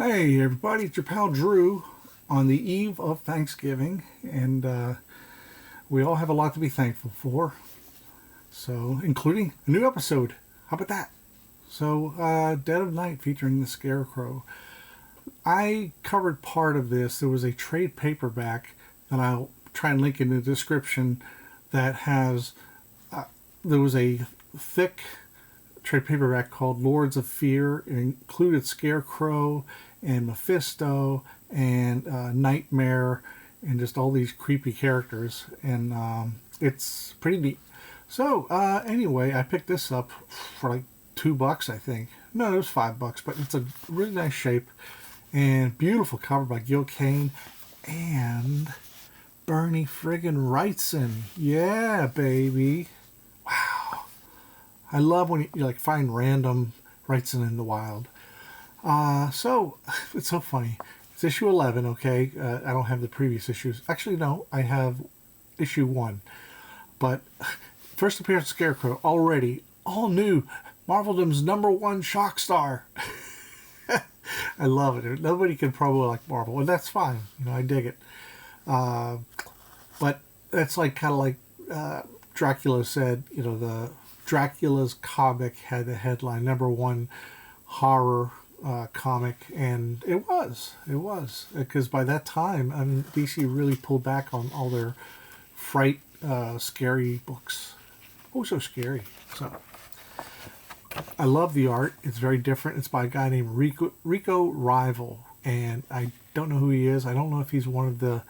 Hey everybody, it's your pal Drew on the eve of Thanksgiving, and we all have a lot to be thankful for. So, including a new episode. How about that? So, Dead of Night featuring the Scarecrow. I covered part of this. There was a trade paperback that I'll try and link in the description that has. There was a thick trade paperback called Lords of Fear. It included Scarecrow and Mephisto and Nightmare and just all these creepy characters, and it's pretty neat. So anyway, I picked this up for like $2, I think. No, it was $5, but it's a really nice shape and beautiful cover by Gil Kane and Bernie friggin' Wrightson. Yeah, baby. Wow. I love when you like find random Wrightson in the wild. So it's so funny. It's issue 11, okay? I don't have the previous issues. Actually, no, I have issue 1. But first appearance of Scarecrow, already all new. Marveldom's #1 shock star. I love it. Nobody can probably like Marvel, and that's fine. You know, I dig it. But that's like kind of like Dracula said. You know, the Dracula's comic had the headline #1 horror comic, and it was because by that time, I mean, DC really pulled back on all their fright, scary books. Oh, so scary. So I love the art. It's very different. It's by a guy named Rico Rival, and I don't know who he is. I don't know if he's one of the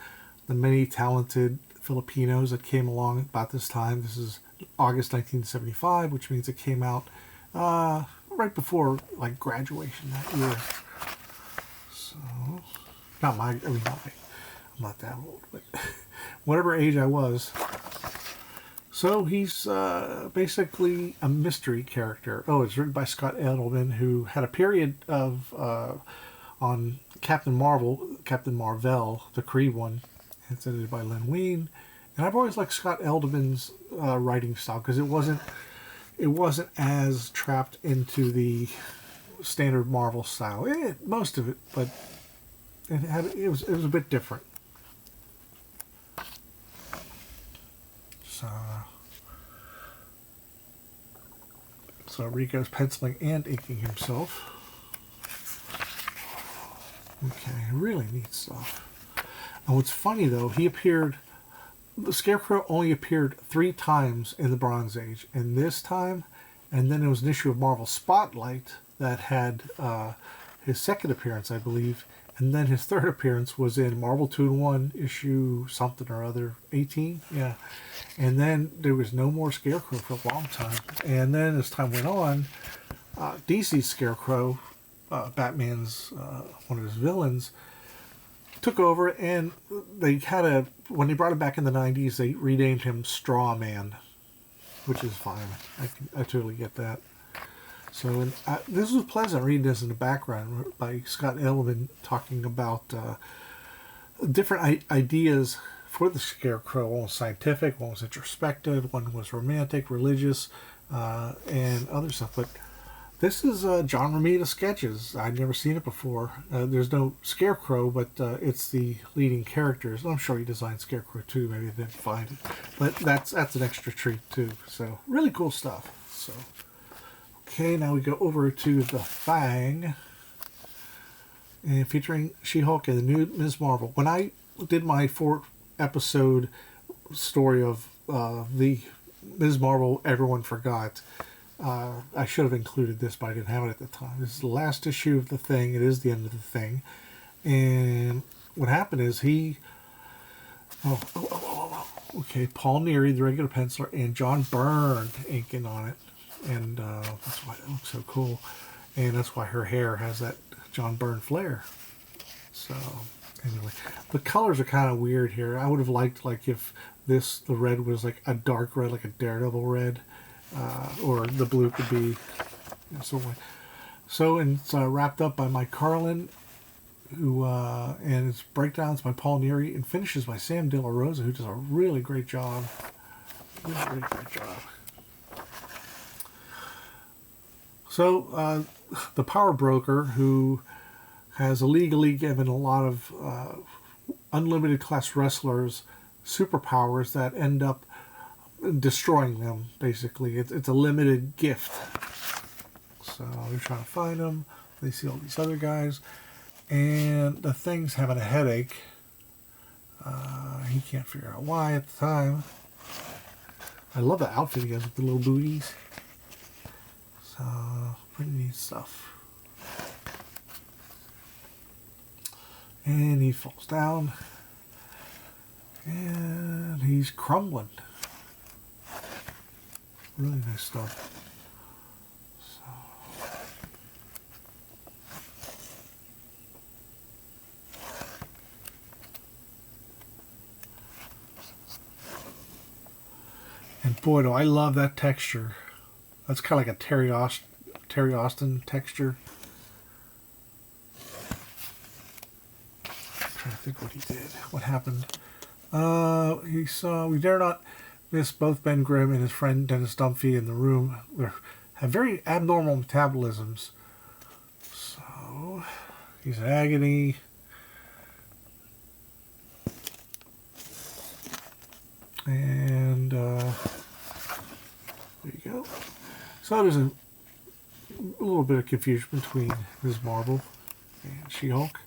many talented Filipinos that came along about this time. This is August 1975, which means it came out right before like graduation that year. So, I'm not that old, but whatever age I was. So he's basically a mystery character. Oh, it's written by Scott Edelman, who had a period of on Captain Marvel, the Kree one. It's edited by Len Wein, and I've always liked Scott Edelman's writing style because it wasn't as trapped into the standard Marvel style. Most of it, but it was a bit different. So Rico's penciling and inking himself. Okay, really neat stuff. And what's funny though, the Scarecrow only appeared 3 times in the Bronze Age, and this time, and then there was an issue of Marvel Spotlight that had his second appearance, I believe, and then his third appearance was in Marvel 2-in-1 issue something or other, 18, yeah. And then there was no more Scarecrow for a long time. And then as time went on, DC's Scarecrow, Batman's one of his villains, took over, and when they brought him back in the 90s, they renamed him Straw Man, which is fine. I totally get that. So this was pleasant reading this in the background by Scott Edelman talking about different ideas for the Scarecrow. One was scientific, one was introspective, one was romantic, religious, and other stuff. But this is John Romita sketches. I'd never seen it before. There's no Scarecrow, but it's the leading characters. I'm sure he designed Scarecrow too. Maybe they didn't find it, but that's an extra treat too. So really cool stuff. So okay, now we go over to the Fang, and featuring She-Hulk and the new Ms. Marvel. When I did my 4-episode story of the Ms. Marvel everyone forgot, I should have included this, but I didn't have it at the time. This is the last issue of the Thing. It is the end of the Thing. And what happened is okay, Paul Neary, the regular penciler, and John Byrne inking on it. And that's why it looks so cool. And that's why her hair has that John Byrne flair. So, anyway, the colors are kind of weird here. I would have liked, like, if the red was like a dark red, like a Daredevil red. Or the blue could be so and it's wrapped up by Mike Carlin, who and it's breakdowns by Paul Neary and finishes by Sam De La Rosa, who does a really great job. Really great job. So the Power Broker, who has illegally given a lot of unlimited class wrestlers superpowers that end up destroying them, basically. It's a limited gift. So they're trying to find him. They see all these other guys. And the Thing's having a headache. He can't figure out why at the time. I love the outfit he has with the little booties. So, pretty neat stuff. And he falls down. And he's crumbling. Really nice stuff. And boy, do I love that texture. That's kind of like a Terry Austin texture. I'm trying to think what he did. What happened? He saw We Dare Not Miss both Ben Grimm and his friend Dennis Dunphy in the room. They have very abnormal metabolisms. So he's in agony. And there you go. So there's a little bit of confusion between Ms. Marvel and She-Hulk.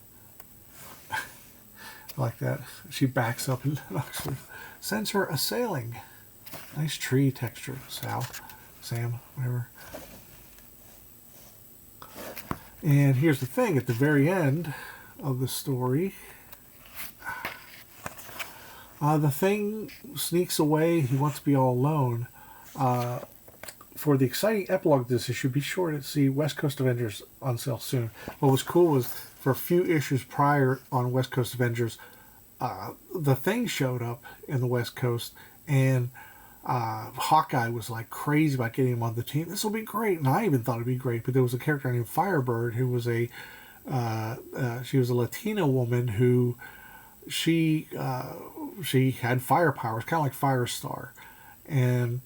I like that. She backs up and sends her a sailing. Nice tree texture, Sam, whatever. And here's the thing, at the very end of the story, the Thing sneaks away. He wants to be all alone. For the exciting epilogue of this issue, be sure to see West Coast Avengers on sale soon. What was cool was, for a few issues prior on West Coast Avengers, the Thing showed up in the West Coast, and Hawkeye was like crazy about getting him on the team. This will be great, and I even thought it'd be great. But there was a character named Firebird who was she was a Latina woman who she had fire powers, kind of like Firestar. And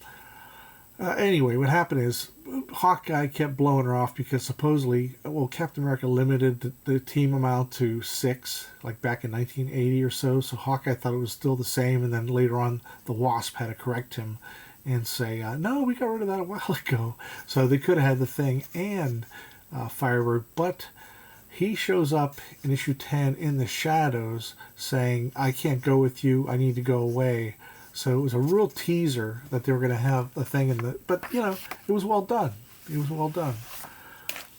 anyway, what happened is Hawkeye kept blowing her off because supposedly, Captain America limited the team amount to 6, like back in 1980 or so. So Hawkeye thought it was still the same, and then later on, the Wasp had to correct him and say, no, we got rid of that a while ago. So they could have had the Thing and Firebird, but he shows up in issue 10 in the shadows saying, I can't go with you, I need to go away. So it was a real teaser that they were going to have the Thing in the... But, it was well done. It was well done.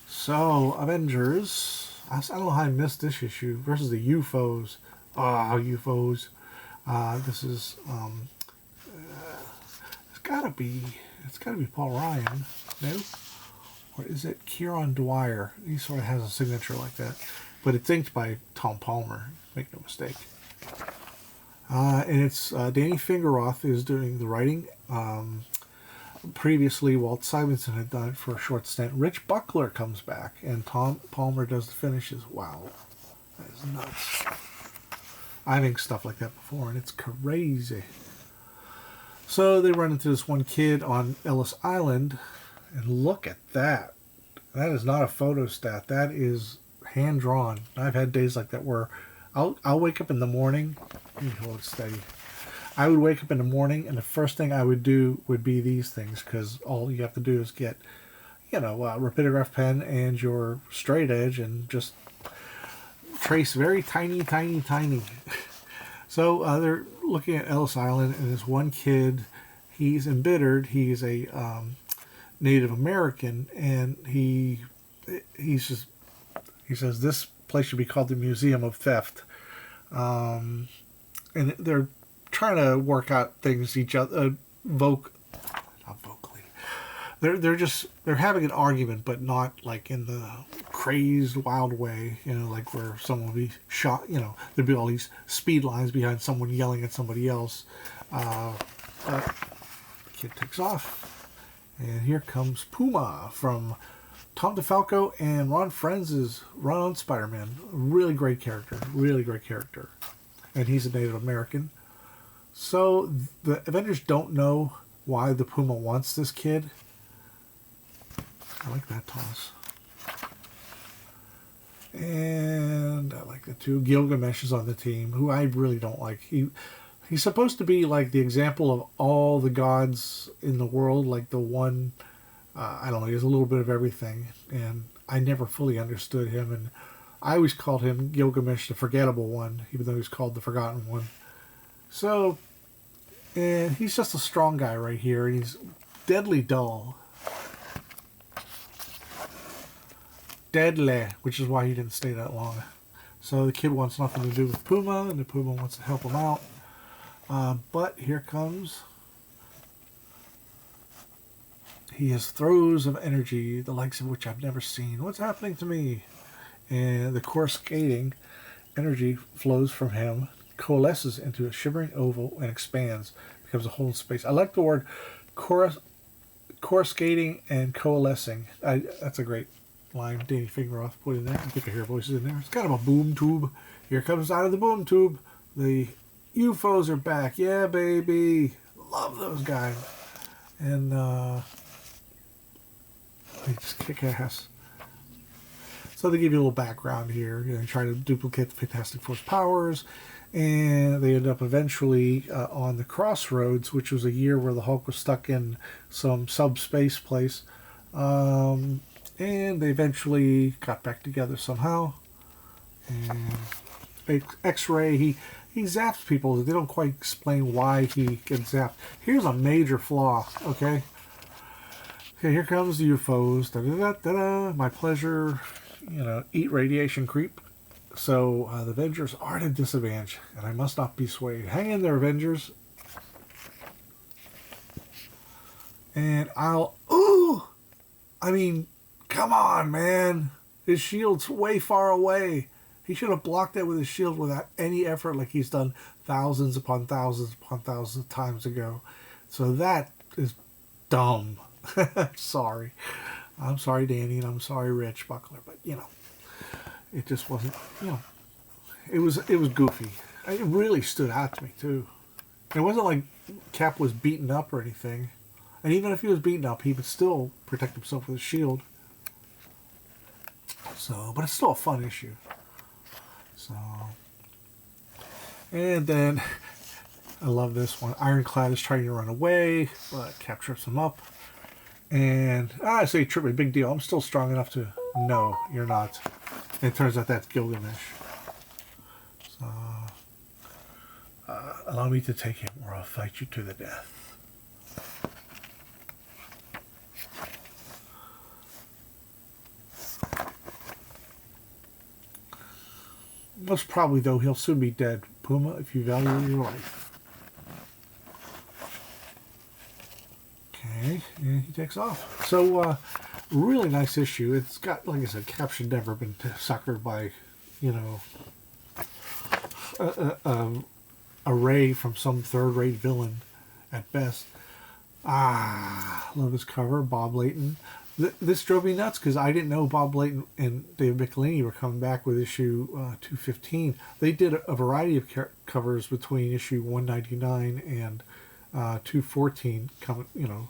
So, Avengers... I don't know how I missed this issue. Versus the UFOs. Oh, UFOs. This is... it's got to be Paul Ryan. No? Or is it Kieron Dwyer? He sort of has a signature like that. But it's inked by Tom Palmer. Make no mistake. And it's Danny Fingeroth is doing the writing. Previously, Walt Simonson had done it for a short stint. Rich Buckler comes back, and Tom Palmer does the finishes. Wow. That is nuts. I've inked stuff like that before, and it's crazy. So they run into this one kid on Ellis Island, and look at that. That is not a photo stat. That is hand-drawn. I've had days like that where I'll wake up in the morning. Let me hold it steady. I would wake up in the morning, and the first thing I would do would be these things, because all you have to do is get, a rapidograph pen and your straight edge, and just trace very tiny, tiny, tiny. So they're looking at Ellis Island, and this one kid, he's embittered. He's a Native American, and he says this place should be called the Museum of Theft. And they're trying to work out things not vocally. They're having an argument, but not like in the crazed, wild way, like where someone would be shot, there'd be all these speed lines behind someone yelling at somebody else. The kid takes off, and here comes Puma from Tom DeFalco and Ron Frenz's run on Spider-Man. Really great character. And he's a Native American. So the Avengers don't know why the Puma wants this kid. I like that toss. And too. Gilgamesh is on the team, who I really don't like. He's supposed to be like the example of all the gods in the world, like the one. I don't know. He has a little bit of everything, and I never fully understood him. And I always called him Gilgamesh, the forgettable one, even though he's called the forgotten one. So, and he's just a strong guy right here, and he's deadly dull. Deadly, which is why he didn't stay that long. So the kid wants nothing to do with Puma, and the Puma wants to help him out. But here comes... He has throes of energy, the likes of which I've never seen. What's happening to me? And the coruscating energy flows from him, coalesces into a shivering oval, and expands, becomes a whole space. I like the word coruscating and coalescing. That's a great line Danny Fingeroth put in there. I think I hear voices in there. It's kind of a boom tube. Here comes out of the boom tube. The UFOs are back. Yeah, baby. Love those guys. And they just kick ass. So they give you a little background here. You know, try to duplicate the Fantastic Four's powers. And they end up eventually on the Crossroads, which was a year where the Hulk was stuck in some subspace place. And they eventually got back together somehow. And X-Ray, he zaps people. They don't quite explain why he gets zapped. Here's a major flaw, okay? Okay, here comes the UFOs. Da-da-da-da-da. My pleasure. You know, eat radiation, creep. So the Avengers are at a disadvantage, and I must not be swayed. Hang in there, Avengers. And ooh! I mean, come on, man. His shield's way far away. He should have blocked that with his shield without any effort, like he's done thousands upon thousands upon thousands of times ago. So that is dumb. Sorry. I'm sorry, Danny, and I'm sorry, Rich Buckler, but, you know, it just wasn't, you know, it was goofy. It really stood out to me, too. It wasn't like Cap was beaten up or anything. And even if he was beaten up, he would still protect himself with his shield. So, but it's still a fun issue. So, and then, I love this one. Ironclad is trying to run away, but Cap trips him up. And I say trip me, big deal. I'm still strong enough to... No, you're not. And it turns out that's Gilgamesh. So, allow me to take him, or I'll fight you to the death. Most probably, though, he'll soon be dead. Puma, if you value your life. Okay, and he takes off. So, really nice issue. It's got, like I said, Cap should never have been suckered by, you know, a ray from some third-rate villain at best. Love his cover, Bob Layton. This drove me nuts because I didn't know Bob Layton and David Michelini were coming back with issue 215. They did a variety of covers between issue 199 and 214. You know,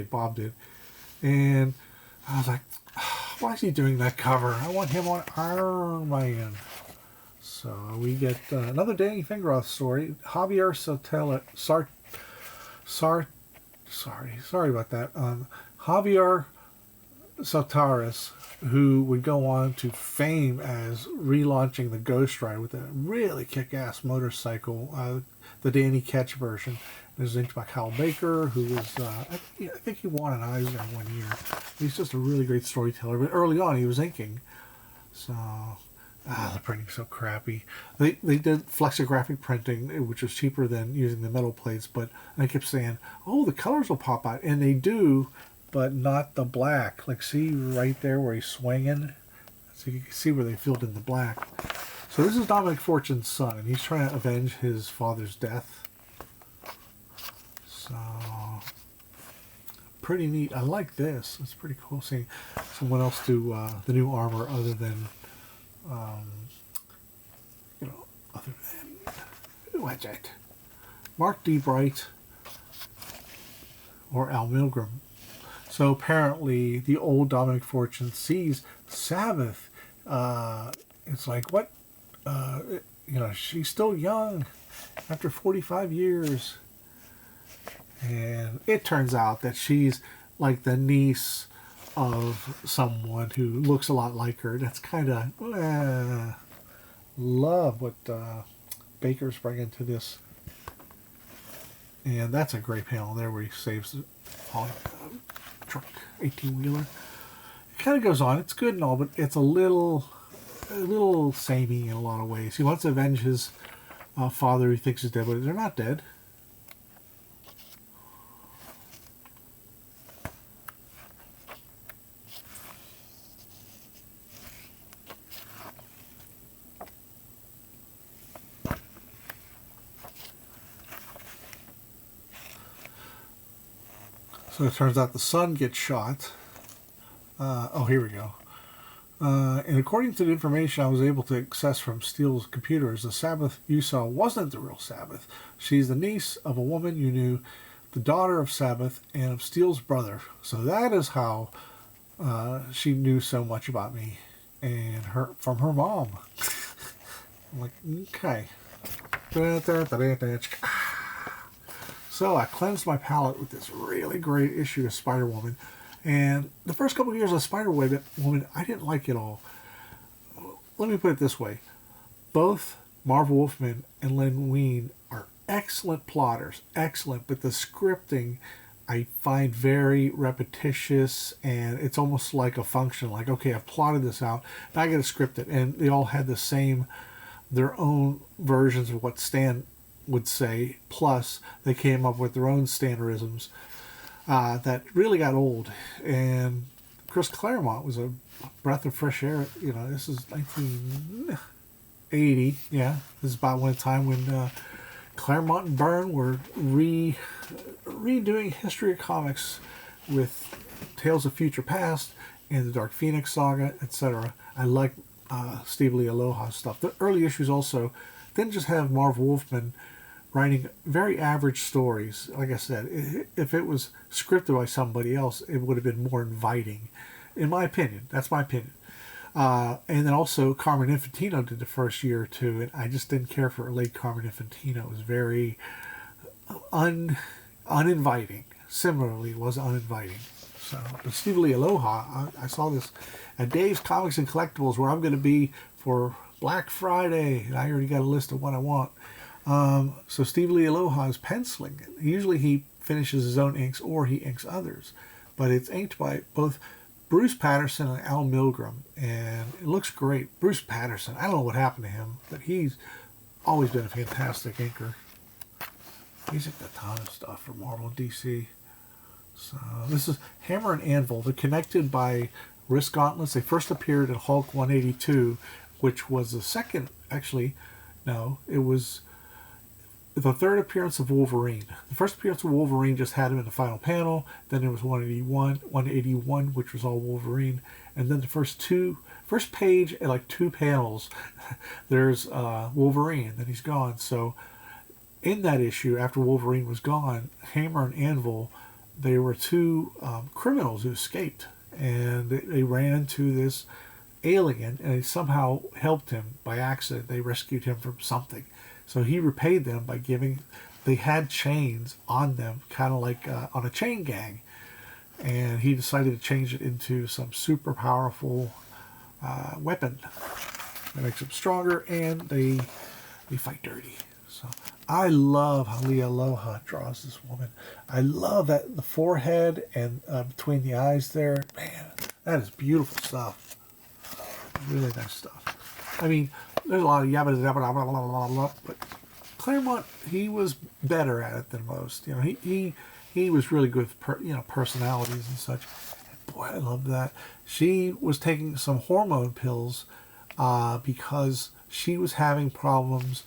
Bob did, and I was like, why is he doing that cover? I want him on Iron Man. So we get another Danny Fingeroth story. Javier sorry about that. Javier Sotaris, who would go on to fame as relaunching the Ghost Rider with a really kick-ass motorcycle, the Danny Ketch version. It was inked by Kyle Baker, who was, I think he won an Eisner one year. He's just a really great storyteller, but early on he was inking. So, the printing's so crappy. They did flexographic printing, which was cheaper than using the metal plates, but I kept saying, oh, the colors will pop out. And they do, but not the black. Like, see right there where he's swinging? So you can see where they filled in the black. So this is Dominic Fortune's son, and he's trying to avenge his father's death. So, pretty neat. I like this. It's pretty cool seeing someone else do the new armor other than, other than, what's that? Mark D. Bright or Al Milgrom. So apparently the old Dominic Fortune sees Sabbath. It's like, what? you know, she's still young after 45 years. And it turns out that she's like the niece of someone who looks a lot like her. That's kind of love what Baker's bringing to this. And that's a great panel there where he saves the truck, 18-wheeler. It kind of goes on. It's good and all, but it's a little samey in a lot of ways. He wants to avenge his father, he thinks is dead, but they're not dead. So it turns out the son gets shot. Oh, here we go. And according to the information I was able to access from Steele's computers, the Sabbath you saw wasn't the real Sabbath. She's the niece of a woman you knew, the daughter of Sabbath and of Steele's brother. So that is how she knew so much about me and her from her mom. I'm like, okay. So I cleansed my palette with this really great issue of Spider-Woman. And the first couple of years of Spider-Woman, I didn't like it all. Let me put it this way. Both Marv Wolfman and Len Wein are excellent plotters. Excellent. But the scripting I find very repetitious. And it's almost like a function. Like, okay, I've plotted this out. Now I got to script it. And they all had their own versions of what Stan would say, plus they came up with their own Stanerisms that really got old. And Chris Claremont was a breath of fresh air. You know, this is 1980. Yeah, this is about one time when Claremont and Byrne were redoing History of Comics with Tales of Future Past and the Dark Phoenix saga, etc. I like Steve Lee Aloha's stuff. The early issues also didn't just have Marv Wolfman writing very average stories. Like I said, if it was scripted by somebody else, it would have been more inviting, in my opinion. That's my opinion. And then also Carmen Infantino did the first year or two, and I just didn't care for late Carmen Infantino. It was very uninviting. Similarly, was uninviting. So, but Steve Lee Aloha, I saw this at Dave's Comics and Collectibles, where I'm going to be for Black Friday, and I already got a list of what I want. So Steve Lee Aloha is penciling it. Usually he finishes his own inks or he inks others. But it's inked by both Bruce Patterson and Al Milgrom. And it looks great. Bruce Patterson, I don't know what happened to him, but he's always been a fantastic inker. He's inked a ton of stuff for Marvel and DC. So this is Hammer and Anvil. They're connected by wrist gauntlets. They first appeared in Hulk 182, which was the second, actually, no, it was the third appearance of Wolverine. The first appearance of Wolverine just had him in the final panel. Then there was 181, which was all Wolverine. And then the first page and like 2 panels, there's Wolverine. Then he's gone. So in that issue, after Wolverine was gone, Hammer and Anvil, they were 2 criminals who escaped. And they ran into this alien, and they somehow helped him by accident. They rescued him from something. So he repaid them by they had chains on them, kind of like on a chain gang. And he decided to change it into some super powerful weapon that makes them stronger, and they fight dirty. So I love how Leah Aloha draws this woman. I love that the forehead and between the eyes there. Man, that is beautiful stuff. Really nice stuff. I mean, there's a lot of yabba dabba dabba blah, blah, blah, but Claremont, he was better at it than most. You know, he was really good with personalities and such. And boy, I love that. She was taking some hormone pills because she was having problems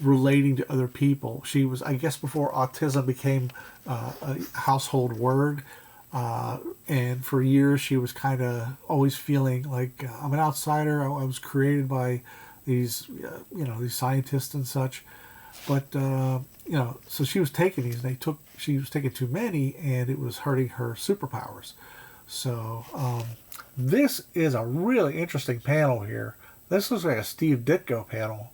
relating to other people. She was, I guess, before autism became a household word. And for years, she was kind of always feeling like I'm an outsider. I was created by these, these scientists and such. But so she was taking these. She was taking too many, and it was hurting her superpowers. So this is a really interesting panel here. This looks like a Steve Ditko panel.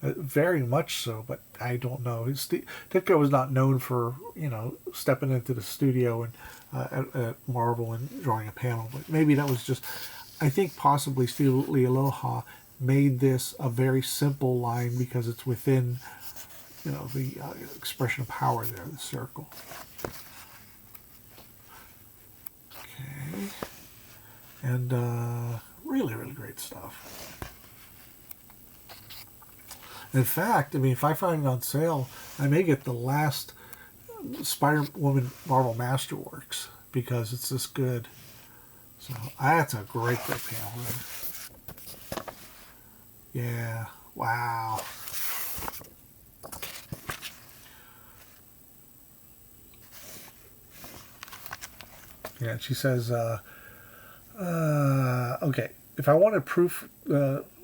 Very much so, but I don't know. Ditko was not known for, stepping into the studio and at Marvel and drawing a panel, but maybe that was just, I think possibly Steve Lee Aloha made this a very simple line because it's within, the expression of power there, the circle. Okay. And really, really great stuff. In fact, I mean, if I find it on sale, I may get the last Spider-Woman Marvel Masterworks because it's this good. So that's a great panel. Right? Yeah. Wow. Yeah, she says, okay, if I wanted proof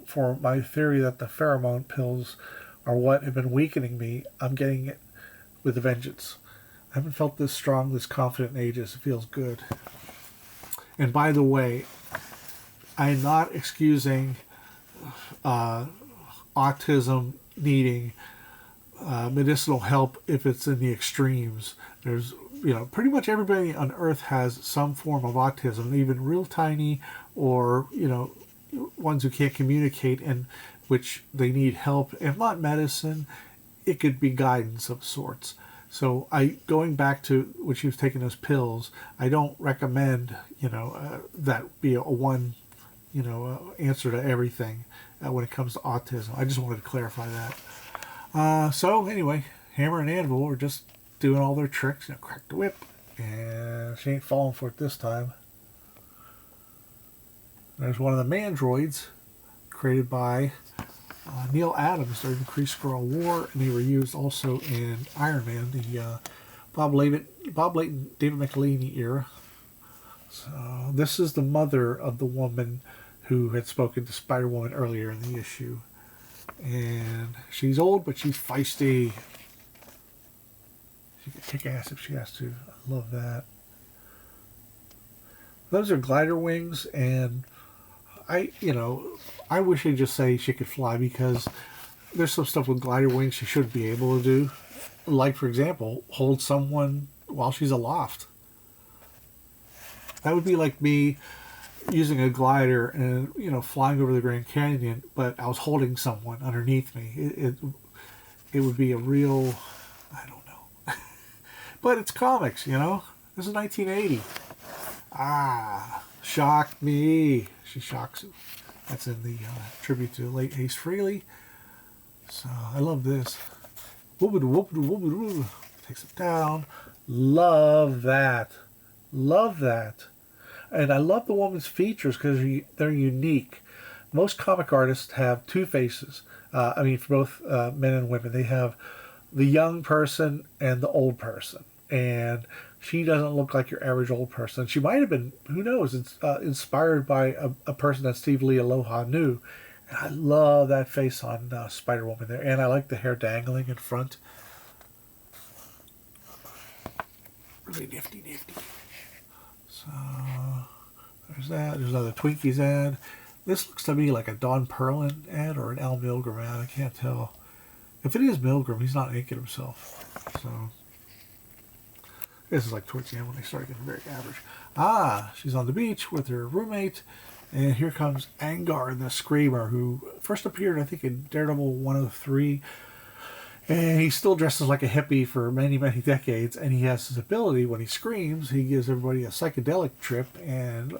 for my theory that the pheromone pills are what have been weakening me, I'm getting it with a vengeance. I haven't felt this strong, this confident in ages. It feels good. And by the way, I'm not excusing autism needing medicinal help if it's in the extremes. There's, pretty much everybody on Earth has some form of autism, even real tiny or, ones who can't communicate and which they need help. If not medicine, it could be guidance of sorts. So going back to when she was taking those pills, I don't recommend, that be a one, answer to everything when it comes to autism. I just wanted to clarify that. So anyway, Hammer and Anvil are just doing all their tricks. Crack the whip, and she ain't falling for it this time. There's one of the mandroids created by Neil Adams during the Kree-Skrull War, and they were used also in Iron Man, the Bob Layton, David McLeany era. So this is the mother of the woman who had spoken to Spider-Woman earlier in the issue. And she's old, but she's feisty. She can kick ass if she has to. I love that. Those are glider wings, and I wish they'd just say she could fly, because there's some stuff with glider wings she should be able to do. Like, for example, hold someone while she's aloft. That would be like me using a glider and, flying over the Grand Canyon, but I was holding someone underneath me. It would be a real, I don't know. But it's comics, This is 1980. Shocked me. She shocks him. That's in the tribute to late Ace Frehley. So I love this. Takes it down. Love that. Love that. And I love the woman's features because they're unique. Most comic artists have two faces. For both men and women. They have the young person and the old person. And she doesn't look like your average old person. She might have been, who knows, inspired by a person that Steve Lee Aloha knew. And I love that face on Spider-Woman there. And I like the hair dangling in front. Really nifty. So, there's that. There's another Twinkies ad. This looks to me like a Don Perlin ad or an Al Milgrom ad. I can't tell. If it is Milgrom, he's not naked himself. So, this is like towards the end when they start getting very average. She's on the beach with her roommate. And here comes Angar the Screamer, who first appeared, I think, in Daredevil 103. And he still dresses like a hippie for many, many decades. And he has his ability, when he screams, he gives everybody a psychedelic trip and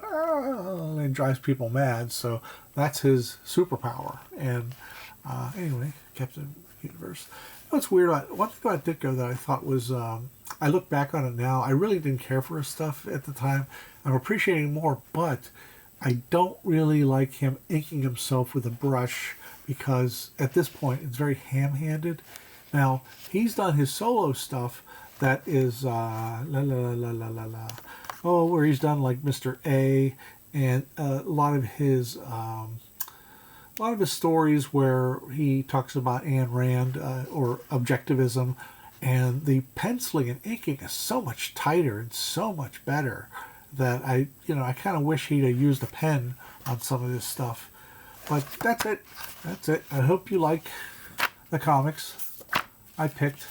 drives people mad. So that's his superpower. And anyway, Captain Universe. What's weird about, one thing about Ditko that I thought was, I look back on it now, I really didn't care for his stuff at the time. I'm appreciating more, but I don't really like him inking himself with a brush, because at this point it's very ham-handed. Now, he's done his solo stuff that is where he's done like Mr. A, and a lot of his stories where he talks about Ayn Rand or objectivism, and the penciling and inking is so much tighter and so much better that I kind of wish he'd have used a pen on some of this stuff. But that's it. That's it. I hope you like the comics I picked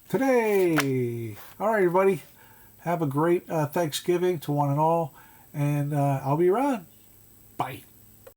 today. All right, everybody. Have a great Thanksgiving to one and all. And I'll be around. Bye.